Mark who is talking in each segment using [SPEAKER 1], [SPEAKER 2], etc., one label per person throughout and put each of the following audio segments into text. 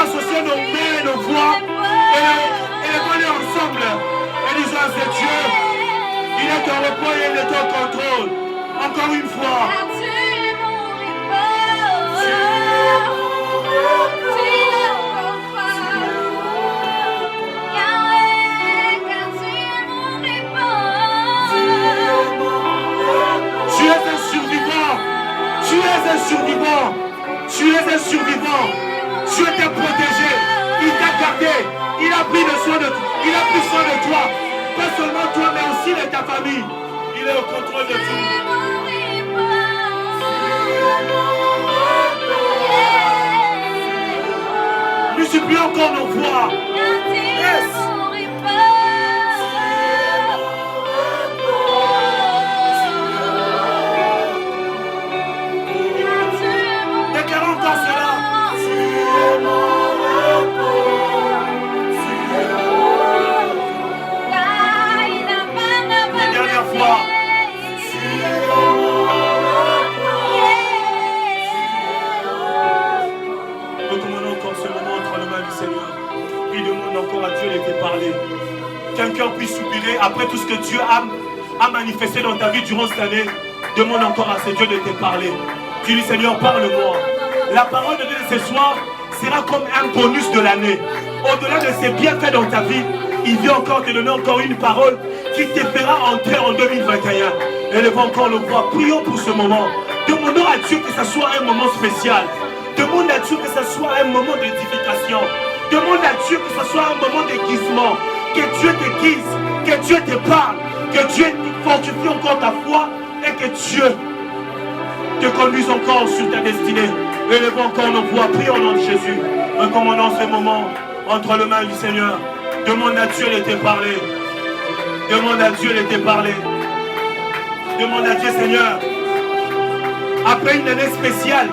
[SPEAKER 1] associer nos mains et nos voix et les coller ensemble. Et disons à ce Dieu, il est en repos et il est en contrôle. Encore une fois. Tu es un survivant. Tu es un survivant. Tu es un survivant. Dieu t'a protégé. Il t'a gardé. Il a pris soin de toi. Pas seulement toi, mais aussi de ta famille. Il est au contrôle de tout. Multiplie encore nos voix. Yes. Déclarons encore cela. La dernière fois. Recommandons encore ce moment entre les mains du Seigneur. Puis demande encore à Dieu de te parler. Qu'un cœur puisse soupirer après tout ce que Dieu a manifesté dans ta vie durant cette année. Demande encore à ce Dieu de te parler. Tu dis Seigneur, parle-moi. La parole de Dieu de ce soir sera comme un bonus de l'année. Au-delà de ses bienfaits dans ta vie, il vient encore te donner encore une parole qui te fera entrer en 2021. Élevons encore le voix. Prions pour ce moment. Demandons à Dieu que ce soit un moment spécial. Demande à Dieu que ce soit un moment d'édification. Demande à Dieu que ce soit un moment d'aiguisement. Que Dieu te guise, que Dieu te parle, que Dieu fortifie encore ta foi et que Dieu te conduise encore sur ta destinée. Élevons encore nos voix. Prions au nom de Jésus. Recommandons ce moment entre les mains du Seigneur. Demande à Dieu de te parler. Demande à Dieu de te parler. Demande à Dieu, Seigneur, après une année spéciale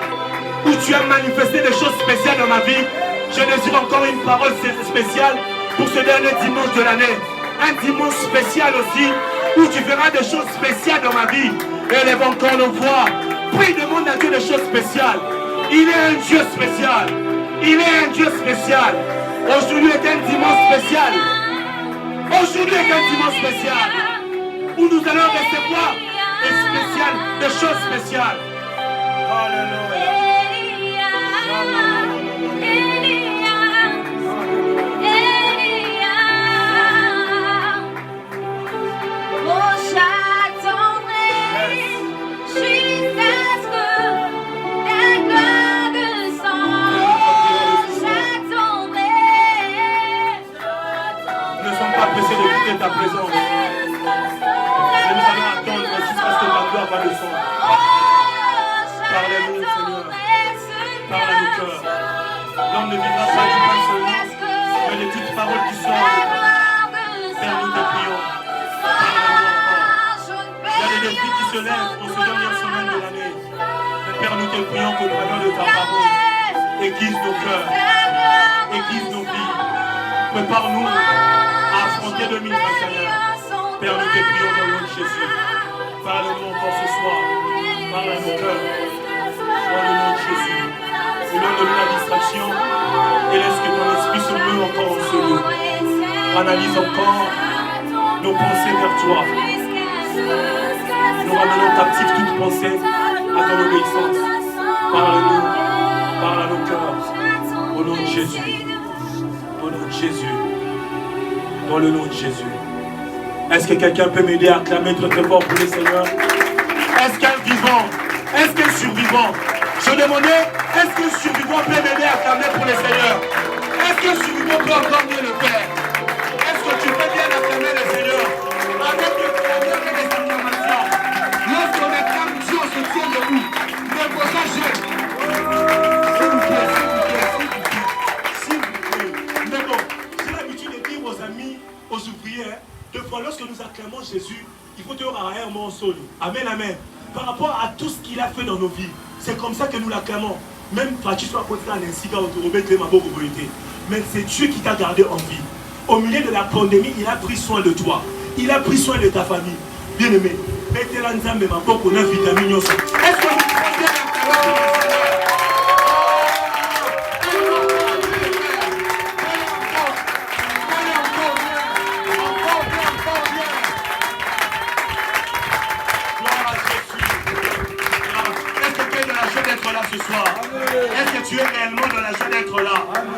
[SPEAKER 1] où tu as manifesté des choses spéciales dans ma vie, je désire encore une parole spéciale pour ce dernier dimanche de l'année. Un dimanche spécial aussi où tu verras des choses spéciales dans ma vie. Élève encore nos voix. Prie, demande à Dieu des choses spéciales. Il est un Dieu spécial. Il est un Dieu spécial. Aujourd'hui est un dimanche spécial. Aujourd'hui est un dimanche spécial où nous allons recevoir des choses spéciales. Alléluia. Pressé d'écouter ta présence. Et nous allons attendre jusqu'à ce que ta gloire va descendre. Parlez-nous, Seigneur. Parle à nos cœurs. L'homme ne vivra pas du pain seulement, mais de toutes paroles qui sont en nous. Père, nous te prions. Parle-nous encore. Il y a des défis qui se lèvent en ces dernières semaines de l'année. Mais Père, nous te prions qu'au travers de ta parole, aiguise nos cœurs, aiguise nos vies. Prépare-nous à affronter 2021. Père, nous te prions dans le nom de Jésus. Parle-nous encore ce soir. Parle à nos cœurs. Dans le nom de Jésus. Éloigne-nous la distraction et laisse que ton esprit se meue encore en ce lieu. Analyse encore nos pensées vers toi. Nous ramenons captifs toute pensée à ton obéissance. Parle-nous. Parle à nos cœurs. Au nom de Jésus. Au nom de Jésus. Dans le nom de Jésus. Est-ce que quelqu'un peut m'aider à acclamer très très fort pour le Seigneur? Est-ce qu'un vivant, est-ce qu'un survivant? Je demandais, est-ce qu'un survivant peut m'aider à acclamer pour le Seigneur? Est-ce qu'un survivant peut encore mieux le faire? Est-ce que tu peux bien acclamer le Seigneur? Avec le problème et les acclamations. Lorsqu'on acclame Dieu, on se tient debout. Ne faut pas jeune. S'il vous plaît, s'il vous plaît, s'il vous plaît. Mais bon, j'ai l'habitude de dire aux amis, aux ouvriers, deux fois lorsque nous acclamons Jésus, il faut toujours arrière mon sol. Amen, amen. Par rapport à tout ce qu'il a fait dans nos vies, c'est comme ça que nous l'acclamons. Même tu sois porté à l'insiga mais c'est Dieu qui t'a gardé en vie. Au milieu de la pandémie, il a pris soin de toi. Il a pris soin de ta famille. Bien aimé, mettez la nzambe ma peau qu'on a vitamine. Est-ce que vous prenez la d'être là.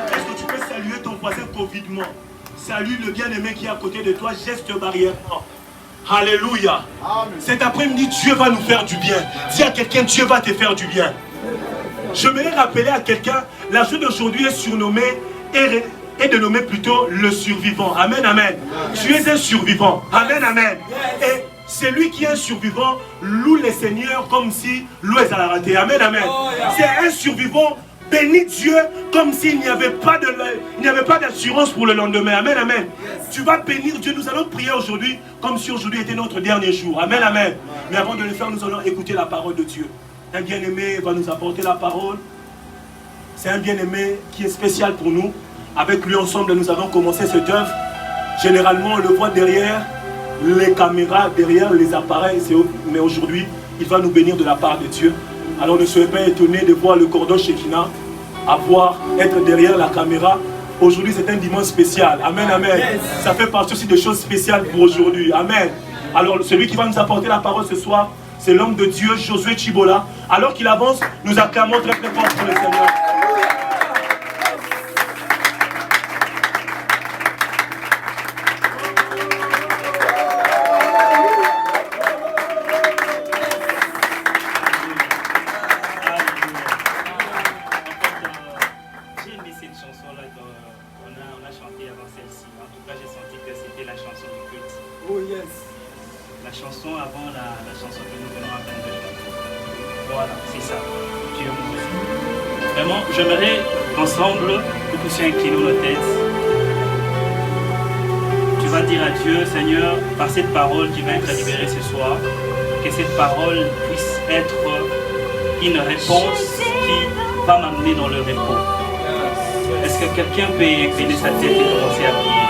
[SPEAKER 1] Est-ce que tu peux saluer ton voisin covidement? Salue le bien-aimé qui est à côté de toi, geste barrière. Alléluia. Cet après-midi, Dieu va nous faire du bien. Dis à quelqu'un, Dieu va te faire du bien. Je voudrais rappeler à quelqu'un, la journée d'aujourd'hui est surnommée et dénommée plutôt le survivant. Amen, amen. Tu es un survivant. Amen, amen. Et celui qui est un survivant loue le Seigneur comme si l'eau est à la rater. Amen, amen. C'est un survivant. Bénis Dieu comme s'il n'y avait pas d'assurance pour le lendemain. Amen, amen. Tu vas bénir Dieu. Nous allons prier aujourd'hui comme si aujourd'hui était notre dernier jour. Amen, amen. Mais avant de le faire, nous allons écouter la parole de Dieu. Un bien-aimé va nous apporter la parole. C'est un bien-aimé qui est spécial pour nous. Avec lui ensemble, nous avons commencé cette œuvre. Généralement, on le voit derrière les caméras, derrière les appareils. Mais aujourd'hui, il va nous bénir de la part de Dieu. Alors ne soyez pas étonnés de voir le cordon Shekinah être derrière la caméra. Aujourd'hui, c'est un dimanche spécial. Amen, amen. Yes. Ça fait partie aussi de choses spéciales pour aujourd'hui. Amen. Alors, celui qui va nous apporter la parole ce soir, c'est l'homme de Dieu, Josué Chibola. Alors qu'il avance, nous acclamons très très fort pour le Seigneur.
[SPEAKER 2] Seigneur, par cette parole qui va être libérée ce soir, que cette parole puisse être une réponse qui va m'amener dans le repos. Est-ce que quelqu'un peut incliner sa tête et commencer à prier?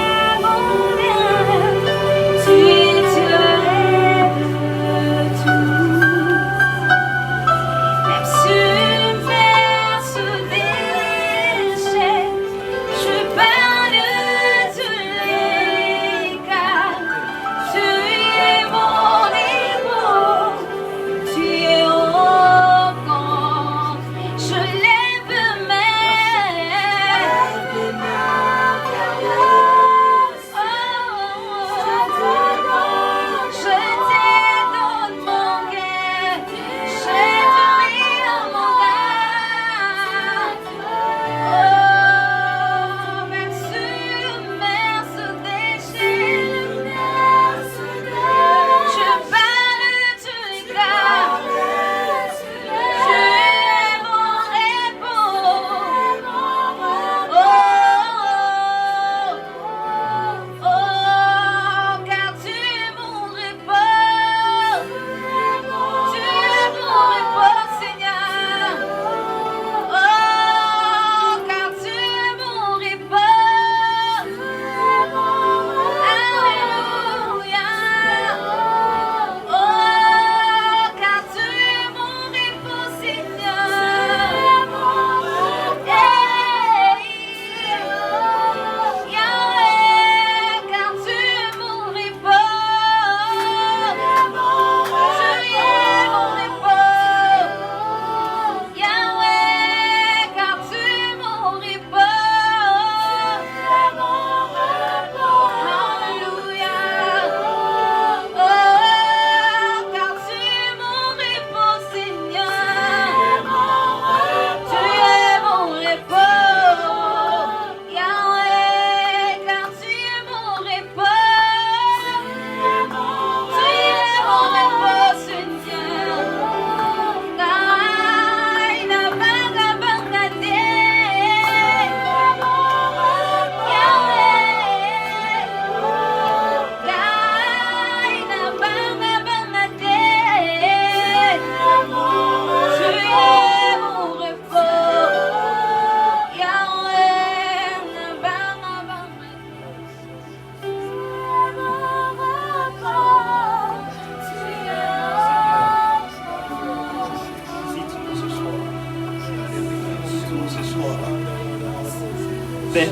[SPEAKER 3] Père,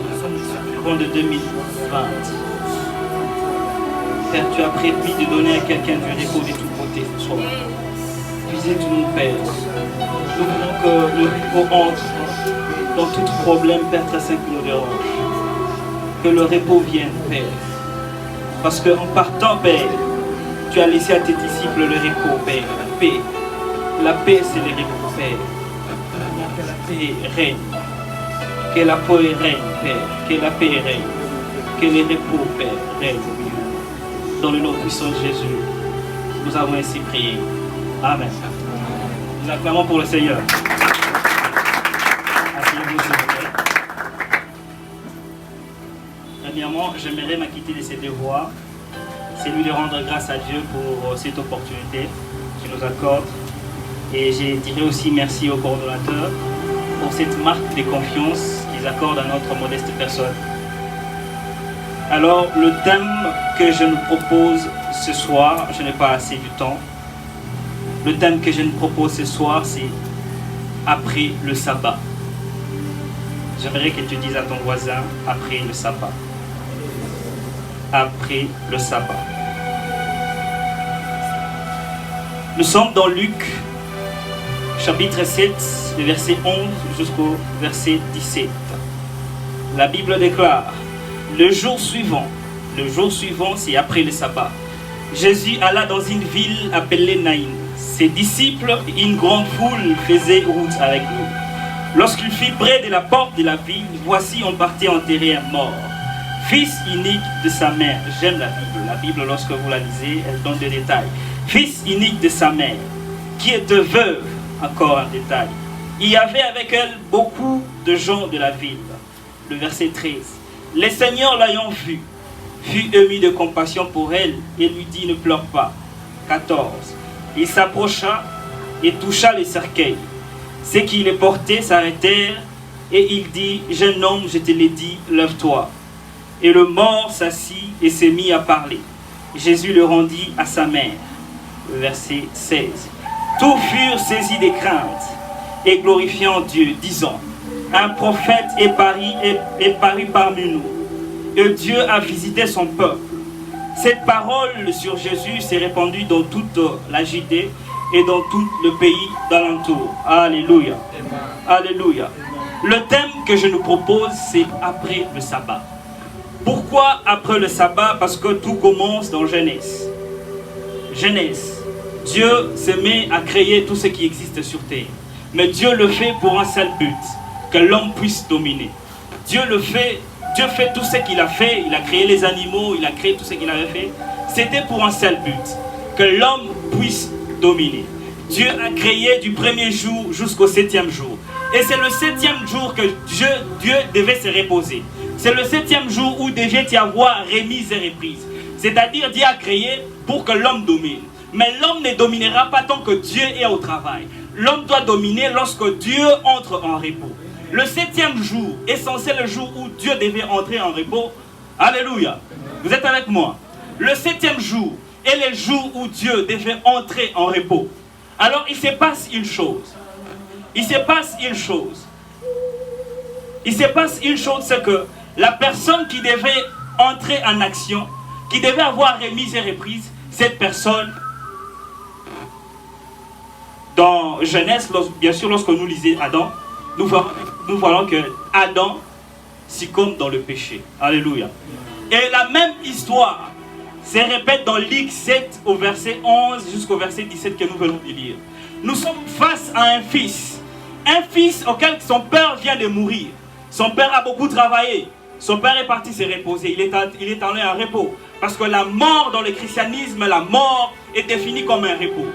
[SPEAKER 3] au de 2020, Père, tu as prévu de donner à quelqu'un du repos de tout côté ce soir. Visite-nous, Père. Nous voulons que le repos entre
[SPEAKER 2] dans tout problème, Père très saint, qui nous dérange. Que le repos vienne, Père. Parce qu'en partant, Père, tu as laissé à tes disciples le repos, Père, la paix. La paix, c'est le repos, Père. Que la paix règne. Que la paix règne, Père. Que la paix règne. Que le repos, Père, règne au milieu. Dans le nom puissant de Jésus, nous avons ainsi prié. Amen. Nous acclamons pour le Seigneur. Asseyez-vous, s'il vous plaît. Premièrement, j'aimerais m'acquitter de ses devoirs. C'est lui de rendre grâce à Dieu pour cette opportunité qu'il nous accorde. Et je dirais aussi merci aux coordonnateurs pour cette marque de confiance qu'ils accordent à notre modeste personne. Alors, le thème que je nous propose ce soir, je n'ai pas assez du temps. Le thème que je nous propose ce soir, c'est après le sabbat. J'aimerais que tu dises à ton voisin, après le sabbat. Après le sabbat. Nous sommes dans Luc, chapitre 7, le verset 11 jusqu'au verset 17. La Bible déclare, le jour suivant, c'est après le sabbat, Jésus alla dans une ville appelée Naïn. Ses disciples et une grande foule faisaient route avec lui. Lorsqu'il fut près de la porte de la ville, voici on partait enterrer un mort, fils unique de sa mère. J'aime la Bible. La Bible, lorsque vous la lisez, elle donne des détails. Fils unique de sa mère, qui était veuve, encore un détail. Il y avait avec elle beaucoup de gens de la ville. Le verset 13. Les seigneurs l'ayant vue, fut ému de compassion pour elle et lui dit, ne pleure pas. 14. Il s'approcha et toucha les cercueils. Ceux qui les portaient s'arrêtèrent et il dit, jeune homme, je te l'ai dit, lève-toi. Et le mort s'assit et s'est mis à parler. Jésus le rendit à sa mère. Verset 16. Tous furent saisis de crainte et glorifiant Dieu, disant, un prophète est paru parmi nous, et Dieu a visité son peuple. Cette parole sur Jésus s'est répandue dans toute la Judée et dans tout le pays d'alentour. Alléluia. Alléluia. Le thème que je nous propose, c'est après le sabbat. Pourquoi après le sabbat? Parce que tout commence dans Genèse. Genèse. Dieu se met à créer tout ce qui existe sur terre. Mais Dieu le fait pour un seul but, que l'homme puisse dominer. Dieu fait tout ce qu'il a fait, il a créé les animaux, il a créé tout ce qu'il avait fait. C'était pour un seul but, que l'homme puisse dominer. Dieu a créé du premier jour jusqu'au 7e jour. Et c'est le 7e jour que Dieu devait se reposer. C'est le 7e jour où devait y avoir remise et reprise. C'est-à-dire Dieu a créé pour que l'homme domine. Mais l'homme ne dominera pas tant que Dieu est au travail. L'homme doit dominer lorsque Dieu entre en repos. Le 7e jour est censé le jour où Dieu devait entrer en repos. Alléluia. Vous êtes avec moi? Le 7e jour est le jour où Dieu devait entrer en repos. Alors il se passe une chose. Il se passe une chose, c'est que la personne qui devait entrer en action, qui devait avoir remise et reprise, cette personne, dans Genèse, bien sûr, lorsque nous lisons Adam, nous voyons que Adam succombe dans le péché. Alléluia. Et la même histoire se répète dans Luc 7 au verset 11 jusqu'au verset 17 que nous venons de lire. Nous sommes face à un fils auquel son père vient de mourir. Son père a beaucoup travaillé. Son père est parti se reposer. Il est allé en repos. Parce que la mort dans le christianisme, la mort est définie comme un repos.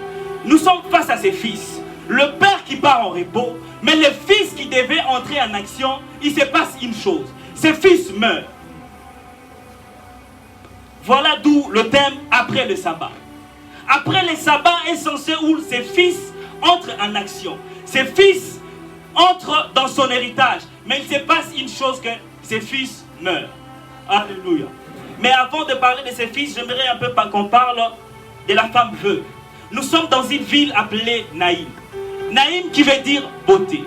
[SPEAKER 2] Nous sommes face à ces fils. Le père qui part en repos, mais le fils qui devait entrer en action, il se passe une chose. Ce fils meurt. Voilà d'où le thème après le sabbat. Après le sabbat est censé où ces fils entrent en action. Ces fils entrent dans son héritage. Mais il se passe une chose, que ses fils meurent. Alléluia. Mais avant de parler de ses fils, j'aimerais un peu qu'on parle de la femme veuve. Nous sommes dans une ville appelée Naïm. Naïm qui veut dire beauté.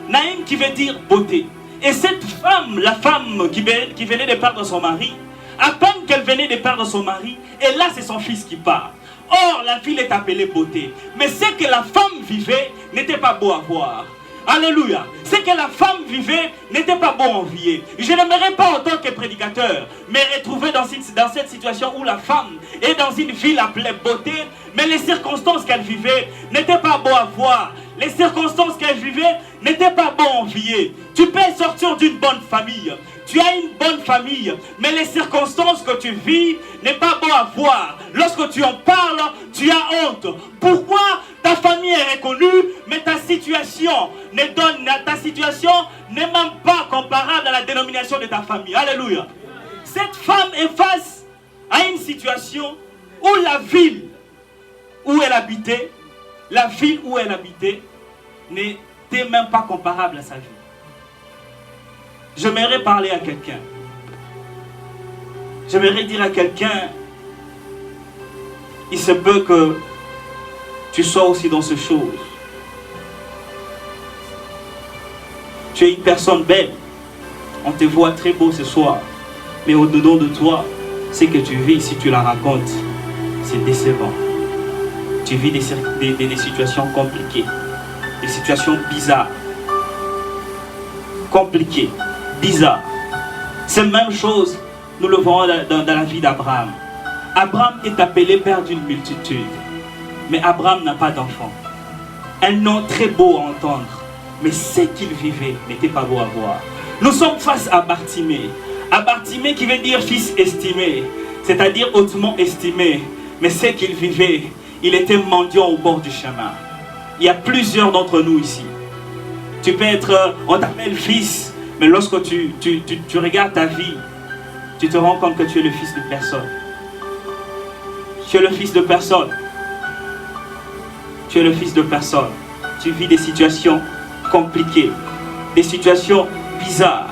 [SPEAKER 2] Naïm qui veut dire beauté. Et cette femme, la femme qui venait de perdre son mari, à peine qu'elle venait de perdre son mari, et là c'est son fils qui part. Or, la ville est appelée beauté. Mais ce que la femme vivait n'était pas beau à voir. Alléluia. Ce que la femme vivait n'était pas bon à envier. Je n'aimerais pas en tant que prédicateur me retrouver dans cette situation où la femme est dans une ville appelée beauté, mais les circonstances qu'elle vivait n'étaient pas bon à voir. Les circonstances qu'elle vivait n'étaient pas bon à envier. Tu peux sortir d'une bonne famille. Tu as une bonne famille, mais les circonstances que tu vis n'est pas bon à voir. Lorsque tu en parles, tu as honte. Pourquoi? Ta famille est reconnue, mais ta situation n'est même pas comparable à la dénomination de ta famille. Alléluia. Cette femme est face à une situation où la ville où elle habitait, n'était même pas comparable à sa vie. J'aimerais parler à quelqu'un. J'aimerais dire à quelqu'un, il se peut que tu sois aussi dans ces choses. Tu es une personne belle. On te voit très beau ce soir. Mais au-dedans de toi, ce que tu vis, si tu la racontes, c'est décevant. Tu vis des situations compliquées. Des situations bizarres. Compliquées. Bizarre. C'est la même chose, nous le voyons dans la vie d'Abraham. Abraham est appelé père d'une multitude. Mais Abraham n'a pas d'enfant. Un nom très beau à entendre. Mais ce qu'il vivait n'était pas beau à voir. Nous sommes face à Bartimée. À Bartimée qui veut dire fils estimé. C'est-à-dire hautement estimé. Mais ce qu'il vivait, il était mendiant au bord du chemin. Il y a plusieurs d'entre nous ici. Tu peux être, on t'appelle fils. Mais lorsque tu regardes ta vie, tu te rends compte que tu es le fils de personne. Tu es le fils de personne. Tu es le fils de personne. Tu vis des situations compliquées, des situations bizarres.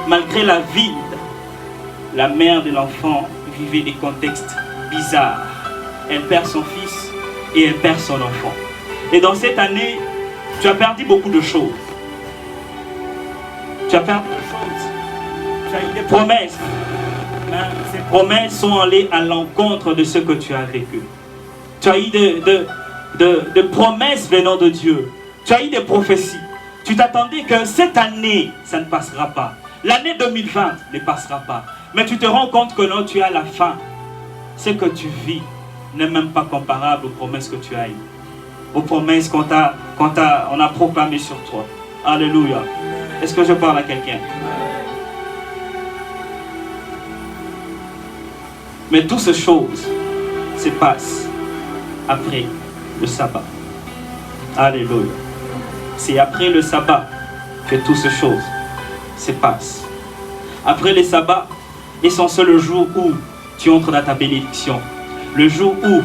[SPEAKER 2] Malgré la vie, la mère de l'enfant vivait des contextes bizarres. Elle perd son fils et elle perd son enfant. Et dans cette année, tu as perdu beaucoup de choses. Tu as perdu des choses. Tu as eu des promesses. Ces promesses sont allées à l'encontre de ce que tu as vécu. Tu as eu de promesses venant de Dieu. Tu as eu des prophéties. Tu t'attendais que cette année, ça ne passera pas. L'année 2020 ne passera pas. Mais tu te rends compte que non, tu es à la fin. Ce que tu vis n'est même pas comparable aux promesses que tu as eues. Aux promesses qu'on a proclamées sur toi. Alléluia. Est-ce que je parle à quelqu'un? Mais toutes ces choses se passent après le sabbat. Alléluia. C'est après le sabbat que toutes ces choses se passent. Après le sabbat, est censé le jour où tu entres dans ta bénédiction. Le jour où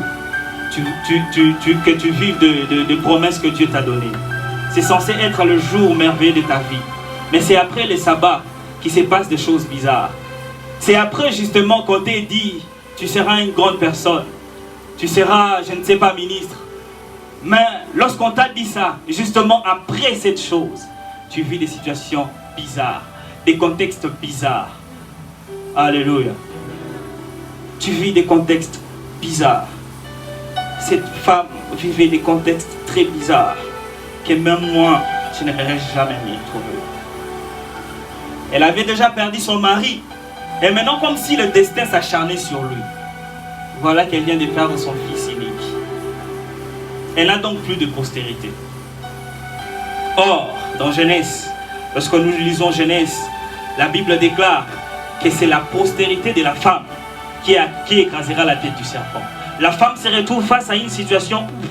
[SPEAKER 2] que tu vives de promesses que Dieu t'a données. C'est censé être le jour merveilleux de ta vie. Mais c'est après le sabbat qu'il se passe des choses bizarres. C'est après justement qu'on t'a dit, tu seras une grande personne. Tu seras, je ne sais pas, ministre. Mais lorsqu'on t'a dit ça, justement après cette chose, tu vis des situations bizarres, des contextes bizarres. Alléluia. Tu vis des contextes bizarres. Cette femme vivait des contextes très bizarres que même moi, je n'aurais jamais m'y trouver. Elle avait déjà perdu son mari. Et maintenant, comme si le destin s'acharnait sur lui. Voilà qu'elle vient de perdre son fils unique. Elle n'a donc plus de postérité. Or, dans Genèse, lorsque nous lisons Genèse, la Bible déclare que c'est la postérité de la femme qui écrasera la tête du serpent. La femme se retrouve face à une situation où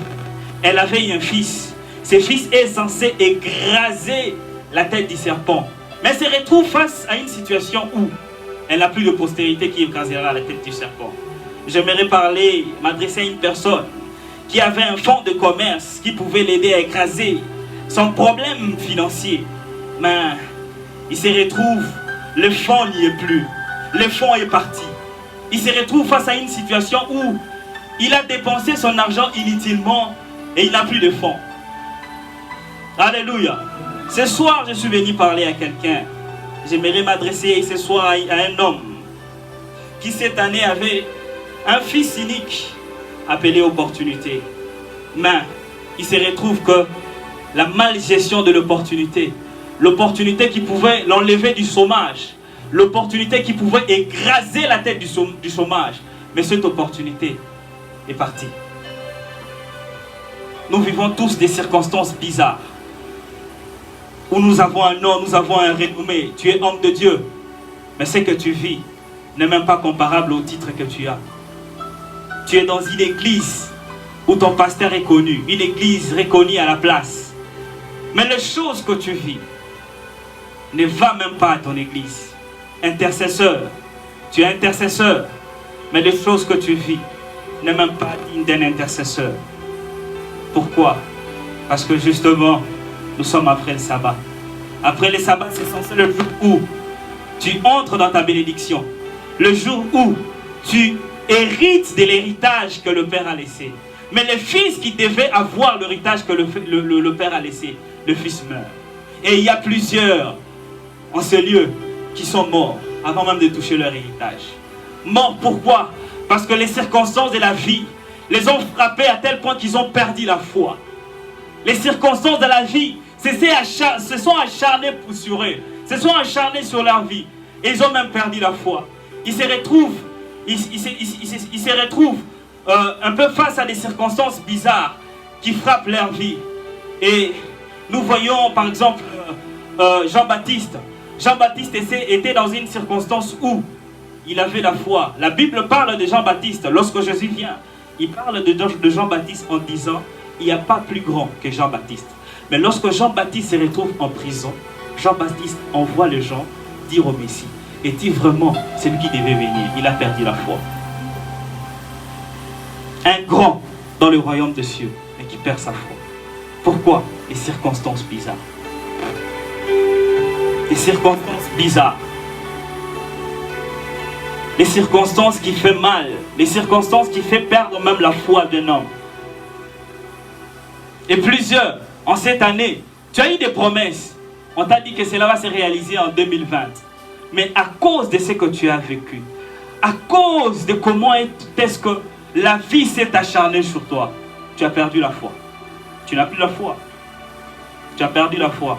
[SPEAKER 2] elle avait un fils. Ce fils est censé écraser la tête du serpent. Mais elle se retrouve face à une situation où elle n'a plus de postérité qui écrasera la tête du serpent. J'aimerais m'adresser à une personne qui avait un fonds de commerce qui pouvait l'aider à écraser son problème financier. Mais il se retrouve, le fonds n'y est plus. Le fonds est parti. Il se retrouve face à une situation où il a dépensé son argent inutilement et il n'a plus de fonds. Alléluia. Ce soir, je suis venu parler à quelqu'un. J'aimerais m'adresser ce soir à un homme qui cette année avait un fils unique appelé opportunité. Mais il se retrouve que la malgestion de l'opportunité. L'opportunité qui pouvait l'enlever du chômage. L'opportunité qui pouvait écraser la tête du chômage. Mais cette opportunité est partie. Nous vivons tous des circonstances bizarres. Où nous avons un nom, nous avons un renommé. Tu es homme de Dieu. Mais ce que tu vis n'est même pas comparable au titre que tu as. Tu es dans une église où ton pasteur est connu. Une église reconnue à la place. Mais les choses que tu vis ne va même pas à ton église. Intercesseur. Tu es intercesseur. Mais les choses que tu vis n'est même pas digne d'un intercesseur. Pourquoi? Parce que justement, nous sommes après le sabbat. Après le sabbat, c'est censé le jour où tu entres dans ta bénédiction. Le jour où tu hérites de l'héritage que le Père a laissé. Mais le fils qui devait avoir l'héritage que le Père a laissé, le fils meurt. Et il y a plusieurs en ce lieu qui sont morts avant même de toucher leur héritage. Morts pourquoi? Parce que les circonstances de la vie les ont frappés à tel point qu'ils ont perdu la foi. Les circonstances de la vie se sont acharnées sur eux, se sont acharnées sur leur vie. Et ils ont même perdu la foi. Ils se retrouvent, un peu face à des circonstances bizarres qui frappent leur vie. Et nous voyons par exemple Jean-Baptiste. Jean-Baptiste était dans une circonstance où il avait la foi. La Bible parle de Jean-Baptiste. Lorsque Jésus vient, il parle de Jean-Baptiste en disant il n'y a pas plus grand que Jean-Baptiste. Mais lorsque Jean-Baptiste se retrouve en prison, Jean-Baptiste envoie les gens dire au Messie, est-il vraiment celui qui devait venir? Il a perdu la foi. Un grand dans le royaume des cieux, mais qui perd sa foi. Pourquoi? Les circonstances bizarres. Les circonstances bizarres. Les circonstances qui font mal. Les circonstances qui font perdre même la foi d'un homme. Et plusieurs, en cette année, tu as eu des promesses. On t'a dit que cela va se réaliser en 2020. Mais à cause de ce que tu as vécu, à cause de comment est-ce que la vie s'est acharnée sur toi, tu as perdu la foi. Tu n'as plus la foi. Tu as perdu la foi.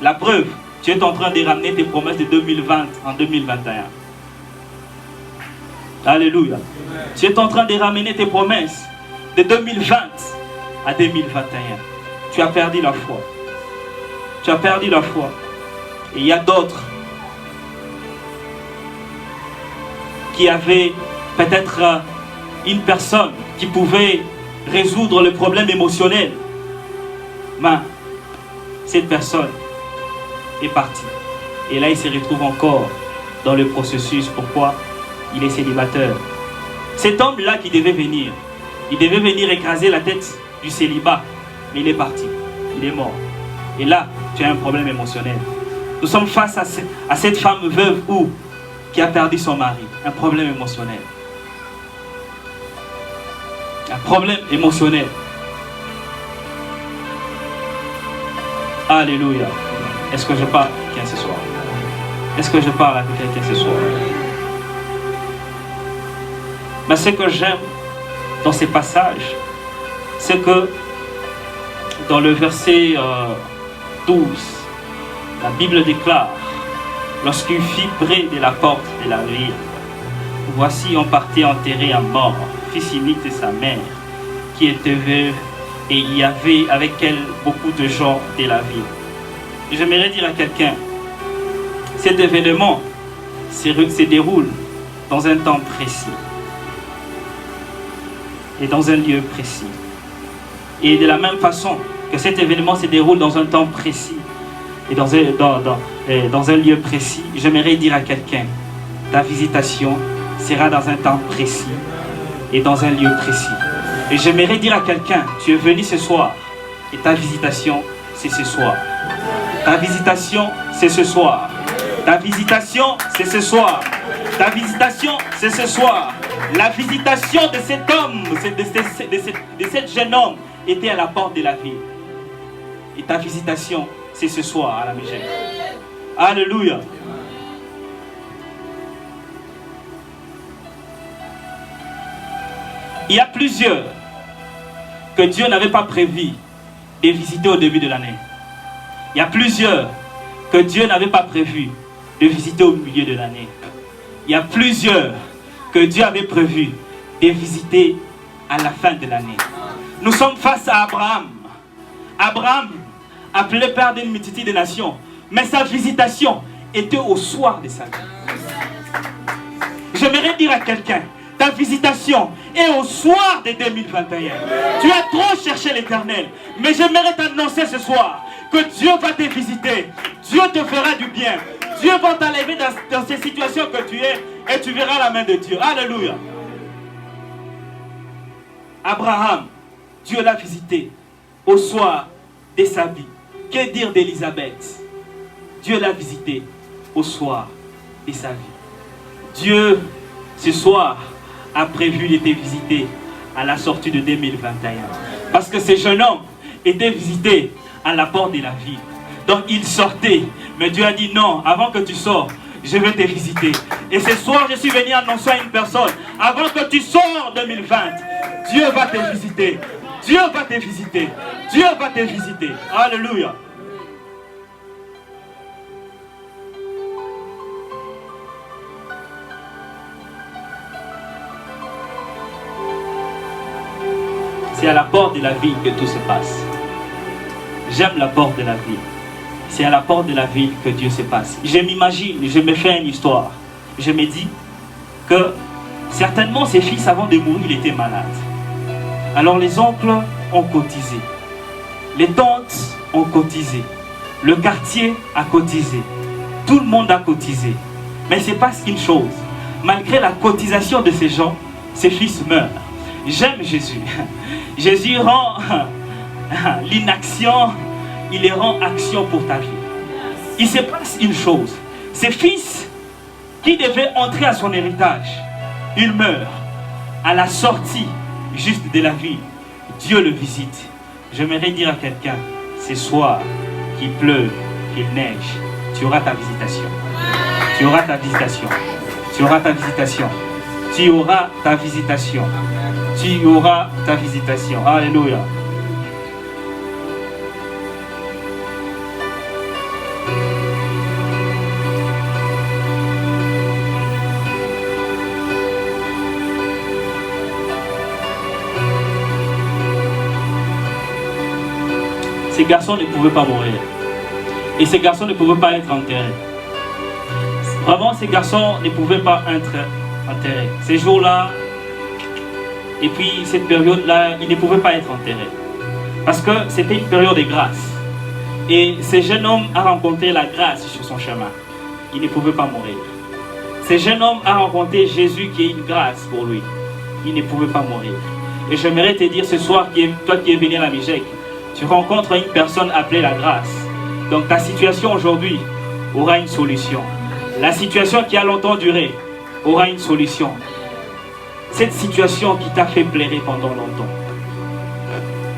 [SPEAKER 2] La preuve, tu es en train de ramener tes promesses de 2020 en 2021. Alléluia. Tu es en train de ramener tes promesses de 2020 à 2021. Tu as perdu la foi. Tu as perdu la foi. Et il y a d'autres qui avaient peut-être une personne qui pouvait résoudre le problème émotionnel. Mais cette personne est partie. Et là, il se retrouve encore dans le processus. Pourquoi? Il est célibataire. Cet homme-là qui devait venir, il devait venir écraser la tête du célibat. Mais il est parti. Il est mort. Et là, tu as un problème émotionnel. Nous sommes face à cette femme veuve qui a perdu son mari. Un problème émotionnel. Un problème émotionnel. Alléluia. Est-ce que je parle à quelqu'un ce soir? Est-ce que je parle à quelqu'un ce soir? Mais ce que j'aime dans ces passages, c'est que dans le verset 12, la Bible déclare, lorsqu'il fut près de la porte de la ville, voici on partait enterrer un mort, fils unique de sa mère, qui était veuve, et il y avait avec elle beaucoup de gens de la ville. J'aimerais dire à quelqu'un, cet événement se déroule dans un temps précis et dans un lieu précis. Et de la même façon que cet événement se déroule dans un temps précis et dans un lieu précis, j'aimerais dire à quelqu'un, ta visitation sera dans un temps précis et dans un lieu précis. Et j'aimerais dire à quelqu'un, tu es venu ce soir et ta visitation, c'est ce soir. Ta visitation, c'est ce soir. Ta visitation, c'est ce soir. Ta visitation, c'est ce soir. La visitation de cet homme, de cet jeune homme, était à la porte de la ville. Et ta visitation, c'est ce soir à la maison. Alléluia. Il y a plusieurs que Dieu n'avait pas prévu de visiter au début de l'année. Il y a plusieurs que Dieu n'avait pas prévu de visiter au milieu de l'année. Il y a plusieurs que Dieu avait prévu de visiter à la fin de l'année. Nous sommes face à Abraham. Abraham, appelé père d'une multitude de nations, mais sa visitation était au soir de sa vie. J'aimerais dire à quelqu'un, ta visitation est au soir de 2021. Tu as trop cherché l'Éternel, mais j'aimerais t'annoncer ce soir que Dieu va te visiter. Dieu te fera du bien. Dieu va t'enlever dans ces situations que tu es et tu verras la main de Dieu. Alléluia. Abraham, Dieu l'a visité au soir de sa vie. Que dire d'Élisabeth? Dieu l'a visité au soir de sa vie. Dieu, ce soir, a prévu de te visiter à la sortie de 2021. Parce que ce jeune homme était visité à la porte de la ville. Donc il sortait, mais Dieu a dit non, avant que tu sors, je vais te visiter. Et ce soir, je suis venu annoncer à une personne, avant que tu sors 2020, Dieu va te visiter. Dieu va te visiter. Dieu va te visiter. Alléluia. C'est à la porte de la ville que tout se passe. J'aime la porte de la ville. C'est à la porte de la ville que Dieu se passe. Je m'imagine, je me fais une histoire. Je me dis que certainement ses fils avant de mourir, il était malade. Alors les oncles ont cotisé. Les tantes ont cotisé. Le quartier a cotisé. Tout le monde a cotisé. Mais c'est parce qu'une chose, malgré la cotisation de ces gens, ses fils meurent. J'aime Jésus. Jésus rend l'inaction, il les rend action pour ta vie. Il se passe une chose. Ses fils qui devaient entrer à son héritage, ils meurent. À la sortie juste de la vie, Dieu le visite. J'aimerais dire à quelqu'un, ce soir, qu'il pleuve, qu'il neige, tu auras ta visitation. Tu auras ta visitation. Tu auras ta visitation. Tu auras ta visitation. Tu auras ta visitation. Alléluia. Ces garçons ne pouvaient pas mourir. Et ces garçons ne pouvaient pas être enterrés. Vraiment, ces garçons ne pouvaient pas être enterrés. Ces jours-là, et puis cette période-là, ils ne pouvaient pas être enterrés. Parce que c'était une période de grâce. Et ce jeune homme a rencontré la grâce sur son chemin. Il ne pouvait pas mourir. Ce jeune homme a rencontré Jésus qui est une grâce pour lui. Il ne pouvait pas mourir. Et j'aimerais te dire ce soir, toi qui es venu à la Mijek, tu rencontres une personne appelée la grâce. Donc ta situation aujourd'hui aura une solution. La situation qui a longtemps duré aura une solution. Cette situation qui t'a fait pleurer pendant longtemps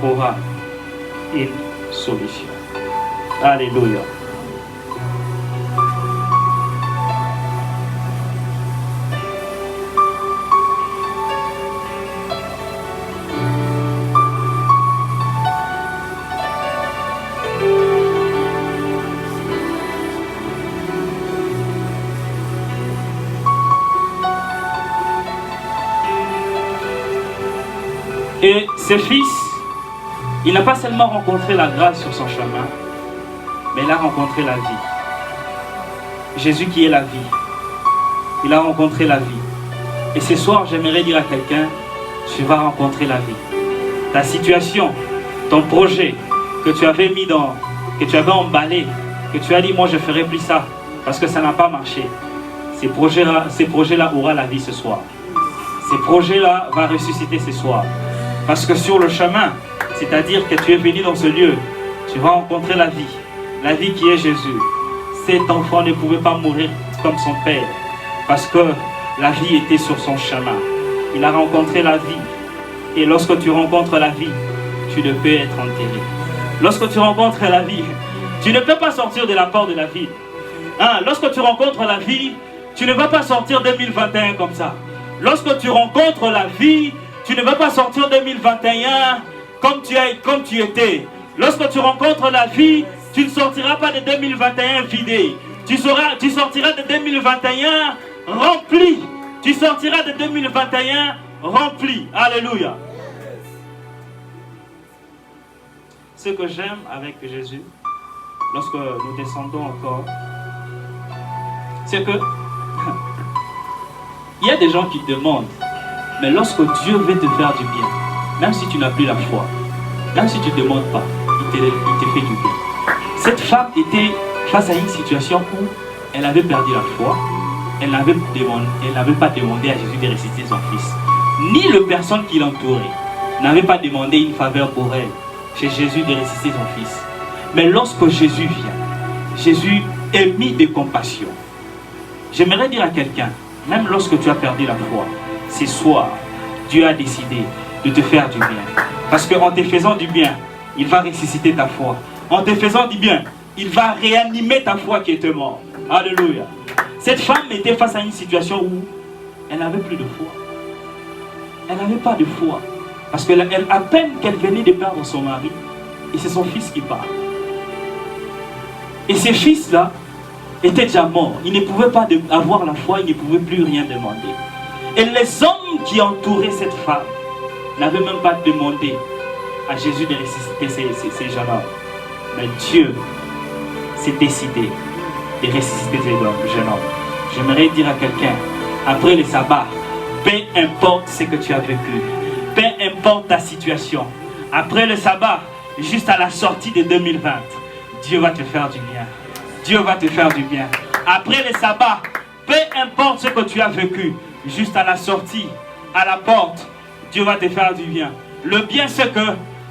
[SPEAKER 2] aura une solution. Alléluia. Et ce fils, il n'a pas seulement rencontré la grâce sur son chemin, mais il a rencontré la vie. Jésus qui est la vie. Il a rencontré la vie. Et ce soir, j'aimerais dire à quelqu'un, tu vas rencontrer la vie. Ta situation, ton projet que tu avais mis dans, que tu avais emballé, que tu as dit, moi je ne ferai plus ça, parce que ça n'a pas marché. Ces projets-là aura la vie ce soir. Ces projets-là vont ressusciter ce soir. Parce que sur le chemin, c'est-à-dire que tu es venu dans ce lieu, tu vas rencontrer la vie qui est Jésus. Cet enfant ne pouvait pas mourir comme son père, parce que la vie était sur son chemin. Il a rencontré la vie. Et lorsque tu rencontres la vie, tu ne peux être enterré. Lorsque tu rencontres la vie, tu ne peux pas sortir de la porte de la vie. Hein? Lorsque tu rencontres la vie, tu ne vas pas sortir 2021 comme ça. Lorsque tu rencontres la vie, tu ne vas pas sortir 2021 comme tu étais. Lorsque tu rencontres la vie, tu ne sortiras pas de 2021 vidé. Tu sortiras de 2021 rempli. Tu sortiras de 2021 rempli. Alléluia. Ce que j'aime avec Jésus, lorsque nous descendons encore, c'est que il y a des gens qui demandent, mais lorsque Dieu veut te faire du bien, même si tu n'as plus la foi, même si tu ne demandes pas, il te fait du bien. Cette femme était face à une situation où elle avait perdu la foi, elle n'avait pas demandé à Jésus de ressusciter son fils. Ni les personnes qui l'entouraient n'avaient pas demandé une faveur pour elle, chez Jésus de ressusciter son fils. Mais lorsque Jésus vient, Jésus est mis de compassion. J'aimerais dire à quelqu'un, même lorsque tu as perdu la foi, ce soir, Dieu a décidé de te faire du bien. Parce qu'en te faisant du bien, il va ressusciter ta foi. En te faisant du bien, il va réanimer ta foi qui était morte. Alléluia. Cette femme était face à une situation où elle n'avait plus de foi. Elle n'avait pas de foi. Parce que à peine qu'elle venait de perdre son mari, et c'est son fils qui parle. Et ce fils-là était déjà mort. Il ne pouvait pas avoir la foi, il ne pouvait plus rien demander. Et les hommes qui entouraient cette femme n'avaient même pas demandé à Jésus de ressusciter ces jeunes-hommes. Mais Dieu s'est décidé de ressusciter ces jeunes hommes. J'aimerais dire à quelqu'un, après le sabbat, peu importe ce que tu as vécu, peu importe ta situation, après le sabbat, juste à la sortie de 2020, Dieu va te faire du bien. Dieu va te faire du bien. Après le sabbat, peu importe ce que tu as vécu, juste à la sortie, à la porte, Dieu va te faire du bien. Le bien, c'est que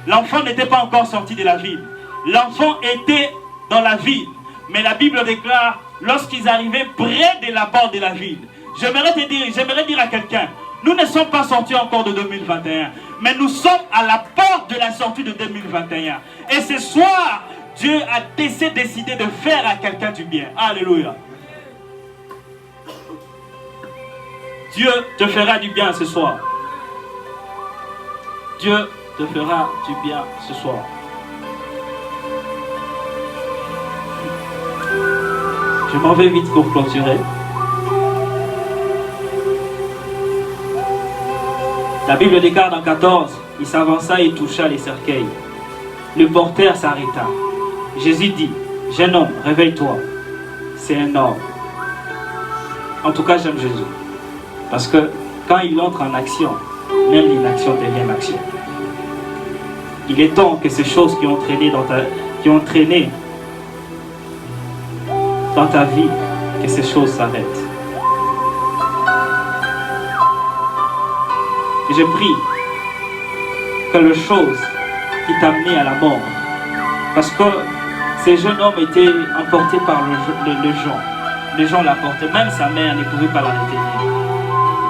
[SPEAKER 2] l'enfant n'était pas encore sorti de la ville. L'enfant était dans la ville. Mais la Bible déclare, lorsqu'ils arrivaient près de la porte de la ville, j'aimerais dire à quelqu'un, nous ne sommes pas sortis encore de 2021, mais nous sommes à la porte de la sortie de 2021. Et ce soir, Dieu a décidé de faire à quelqu'un du bien. Alléluia. Dieu te fera du bien ce soir. Dieu te fera du bien ce soir. Je m'en vais vite pour clôturer. La Bible déclare dans 14, il s'avança et toucha les cercueils. Le porteur s'arrêta. Jésus dit, jeune homme, réveille-toi. C'est un homme. En tout cas, j'aime Jésus. Parce que quand il entre en action, même l'inaction devient une action. Il est temps que ces choses qui ont traîné dans ta vie, que ces choses s'arrêtent. Et je prie que les choses qui t'a amené à la mort, parce que ces jeunes hommes étaient emportés par le gens. Les gens l'emportaient, même sa mère ne pouvait pas la retenir.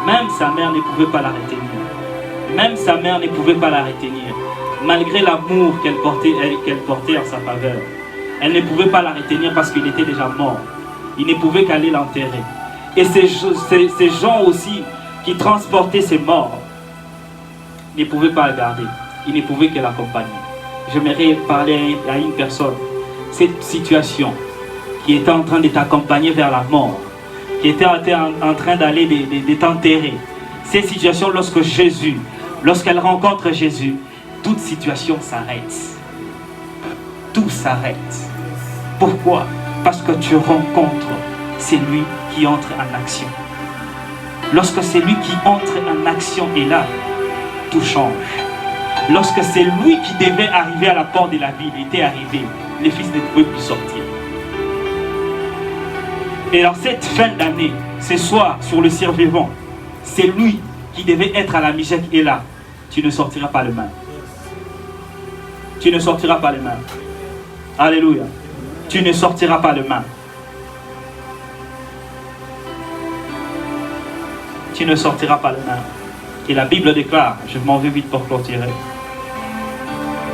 [SPEAKER 2] Même sa mère ne pouvait pas la retenir. Même sa mère ne pouvait pas la retenir. Malgré l'amour qu'elle portait en sa faveur. Elle ne pouvait pas la retenir parce qu'il était déjà mort. Il ne pouvait qu'aller l'enterrer. Et ces gens aussi qui transportaient ces morts ne pouvaient pas la garder. Ils ne pouvaient que l'accompagner. J'aimerais parler à une personne. Cette situation qui était en train de t'accompagner vers la mort, qui était en train d'aller de t'enterrer. Cette situation, lorsqu'elle rencontre Jésus, toute situation s'arrête. Tout s'arrête. Pourquoi? Parce que tu rencontres celui qui entre en action. Lorsque celui qui entre en action est là, tout change. Lorsque c'est lui qui devait arriver à la porte de la ville était arrivé, les fils ne pouvaient plus sortir. Et alors cette fin d'année, ce soir sur le survivant, c'est lui qui devait être à la Michec et là, tu ne sortiras pas le même. Tu ne sortiras pas le même. Alléluia. Tu ne sortiras pas le même. Tu ne sortiras pas le même. Et la Bible déclare, je m'en vais vite pour clôturer.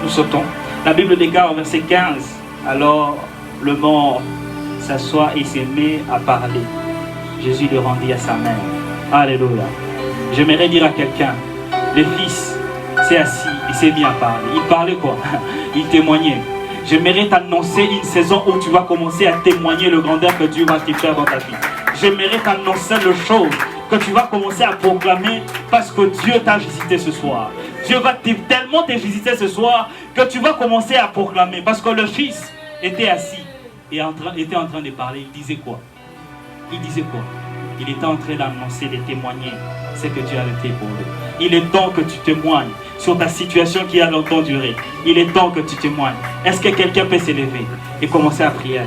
[SPEAKER 2] Nous sautons. La Bible déclare au verset 15, alors le mort s'assoit et se met à parler. Jésus le rendit à sa mère. Alléluia. J'aimerais dire à quelqu'un, le Fils s'est assis, il s'est mis à parler. Il parlait quoi? Il témoignait. J'aimerais t'annoncer une saison où tu vas commencer à témoigner le grandeur que Dieu va te faire dans ta vie. J'aimerais t'annoncer le chose que tu vas commencer à proclamer parce que Dieu t'a visité ce soir. Dieu va tellement te visiter ce soir que tu vas commencer à proclamer. Parce que le fils était assis et était en train de parler. Il disait quoi? Il disait quoi? Il était en train d'annoncer, de témoigner ce que Dieu avait fait pour lui. Il est temps que tu témoignes sur ta situation qui a longtemps duré. Il est temps que tu témoignes. Est-ce que quelqu'un peut s'élever et commencer à prier?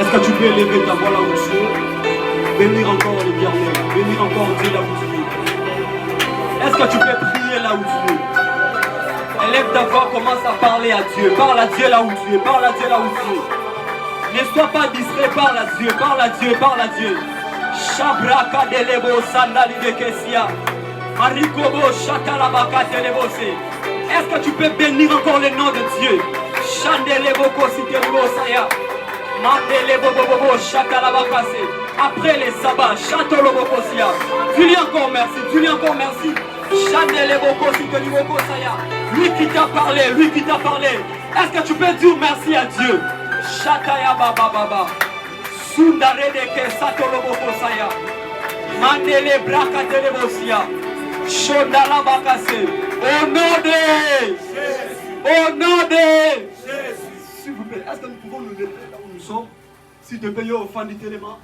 [SPEAKER 4] Est-ce que tu peux élever ta voix là où tu es? Bénir encore l'Éternel, bénir encore Dieu là où tu es. Est-ce que tu peux prier là où tu es? Élève ta voix, commence à parler à Dieu. Parle à Dieu là où tu es, parle à Dieu là où tu es. Ne sois pas distrait, parle à Dieu, parle à Dieu, parle à Dieu. Shabraka delebo sandali de Kessia. Marikobo shakalabaka telebose. Est-ce que tu peux bénir encore le nom de Dieu? Chandelebo kositelebo saya. Après les sabbats, dis-lui encore merci, dis-lui encore merci. Lui qui t'a parlé, lui qui t'a parlé. Est-ce que tu peux dire merci à Dieu? Shataya baba baba. Sundare de ke satolobo kosaya. Mandele braka telebosia. Shondala bakase. Au nom de. Au nom de. S'il vous plaît, est-ce que nous pouvons nous lever là où nous sommes? S'il te plaît, au fan du téléma.